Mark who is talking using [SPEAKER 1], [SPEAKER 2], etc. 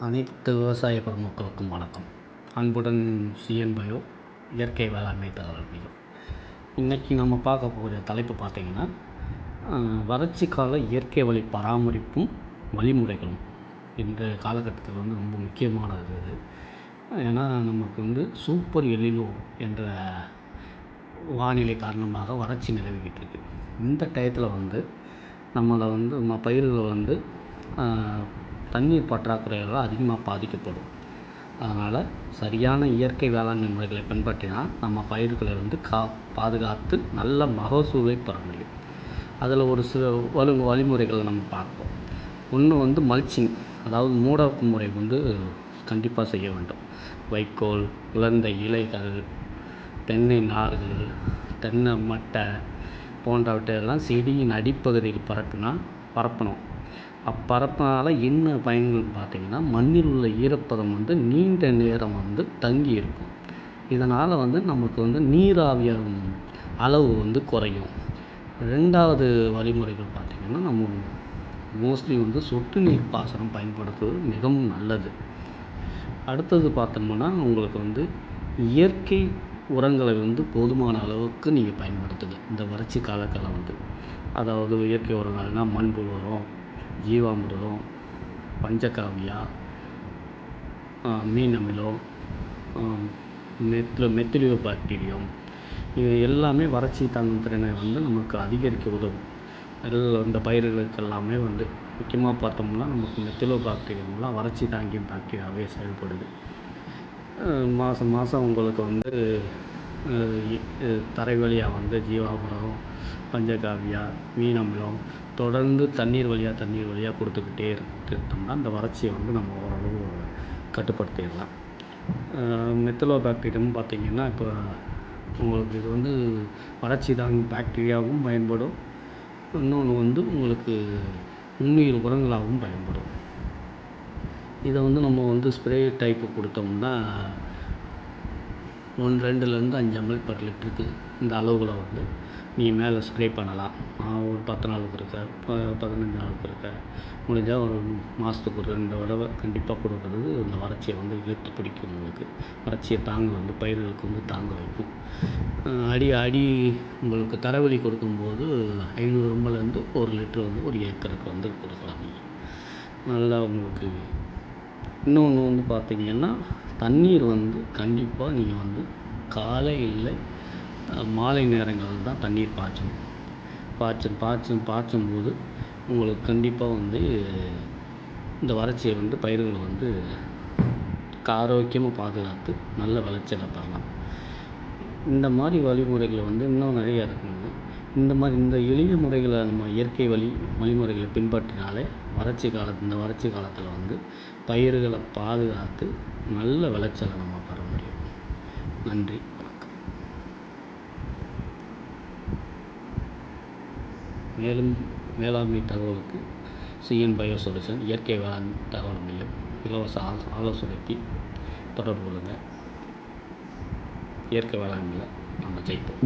[SPEAKER 1] அனைத்து விவசாய பெருமக்களுக்கும் வணக்கம். அன்புடன் சிஎன் பயோ இயற்கை வேளாண்மை தகவல். இன்றைக்கி நம்ம பார்க்க போகிற தலைப்பு பார்த்திங்கன்னா, வறட்சி கால இயற்கை வழி பராமரிப்பும் வழிமுறைகளும் இந்த காலகட்டத்தில் ரொம்ப முக்கியமானது இது. ஏன்னா நமக்கு சூப்பர் எலினோ என்ற வானிலை காரணமாக வறட்சி நிலவிக்கிட்டு இருக்குது. இந்த டயத்தில் நம்மளை நம்ம பயிர்கள் தண்ணீர் பற்றாக்குறையால் அதிகமாக பாதிக்கப்படும். அதனால் சரியான இயற்கை வேளாண்மை முறைகளை பின்பற்றினால் நம்ம பயிர்களை பாதுகாத்து நல்ல மகசூலை பெற முடியும். அதில் ஒரு சில வழிமுறைகளை நம்ம பார்ப்போம். ஒன்று மல்ச்சிங், அதாவது மூடாக்கு முறை கண்டிப்பாக செய்ய வேண்டும். வைக்கோல், உலர்ந்த இலைகள், தென்னை நார்கள், தென்னை மட்டை போன்றவற்றையெல்லாம் செடியின் அடிப்பகுதியில் பரப்பணும். அப்பரப்பினால் என்ன பயன்கள் பார்த்திங்கன்னா, மண்ணில் உள்ள ஈரப்பதம் நீண்ட நேரம் தங்கி இருக்கும். இதனால் நமக்கு நீராவியும் அளவு குறையும். ரெண்டாவது வழிமுறைகள் பார்த்திங்கன்னா, நம்ம மோஸ்ட்லி சொட்டு நீர் பாசனம் பயன்படுத்துவது மிகவும் நல்லது. அடுத்தது பார்த்தோம்னா, உங்களுக்கு இயற்கை உரங்களை போதுமான அளவுக்கு நீங்கள் பயன்படுத்துங்க. இந்த வறட்சி காலத்தில் அதாவது இயற்கை உரங்கள்னால் மண்புழு உரம், ஜீவாமிர்தம், பஞ்சகாவியா, மீன் அமிலம், மெத்திலியோ பாக்டீரியம், இது எல்லாமே வறட்சி தாங்கும் திறனை நமக்கு அதிகரிக்க உதவும். இந்த பயிர்களுக்கு எல்லாமே முக்கியமாக பார்த்தோம்னா, நமக்கு மெத்திலோ பாக்டீரியம்லாம் வறட்சி தாங்கிய பாக்டீரியாவே செயல்படுது. மாதம் உங்களுக்கு தரை வழியாக ஜீவாமிர்தம், பஞ்சகாவியா, மீன் அமிலம் தொடர்ந்து தண்ணீர் வழியாக கொடுத்துக்கிட்டே இருந்தோம்னா அந்த வறட்சியை நம்ம ஓரளவு கட்டுப்படுத்திடலாம். மெத்திலோ பாக்டீரியம் பார்த்திங்கன்னா, இப்போ உங்களுக்கு இது வறட்சி தாங்கும் பாக்டீரியாவும் பயன்படும். இன்னொன்று உங்களுக்கு நுண்ணுயிர் உரங்களாகவும் பயன்படும். இதை நம்ம ஸ்ப்ரே டைப்பு கொடுத்தோம்னா 2லேருந்து 5 ml per லிட்டருக்கு இந்த அளவுகளை நீங்கள் மேலே ஸ்ப்ரே பண்ணலாம். ஒரு 10 நாளுக்கு இருக்க, 15 நாளுக்கு இருக்க, முடிஞ்சால் ஒரு மாதத்துக்கு ஒரு 2 தடவை கண்டிப்பாக கொடுக்குறது இந்த வறட்சியை இழுத்து பிடிக்கும். உங்களுக்கு வறட்சியை தாங்க பயிர்களுக்கு தாங்க வைக்கும். அடி உங்களுக்கு தரவழி கொடுக்கும்போது 500 ml 1 லிட்டர் ஒரு ஏக்கருக்கு கொடுக்கலாம். நல்லா உங்களுக்கு இன்னொன்று பார்த்திங்கன்னா, தண்ணீர் கண்டிப்பாக நீங்கள் காலை இல்லை மாலை நேரங்களில் தான் தண்ணீர் பாய்ச்சும்போது உங்களுக்கு கண்டிப்பாக இந்த வறட்சியை பயிர்கள் ஆரோக்கியமாக பாதுகாத்து நல்ல விளைச்சலை பெறலாம். இந்த மாதிரி வழிமுறைகள் இன்னும் நிறையா இருக்குங்க. இந்த எளிய முறைகளை நம்ம இயற்கை வழிமுறைகளை பின்பற்றினாலே இந்த வறட்சி காலத்தில் பயிர்களை பாதுகாத்து நல்ல விளைச்சலை நம்ம பெற முடியும். நன்றி, வணக்கம். மேலும் வேளாண்மை தகவலுக்கு சிஎன் பயோ சொல்யூஷன் இயற்கை வேளாண் தகவல் மையம் இலவச ஆலோசனைக்கு தொடர்பு கொள்ளுங்கள். இயற்கை வேளாண்மையில் நம்ம ஜெயிப்போம்.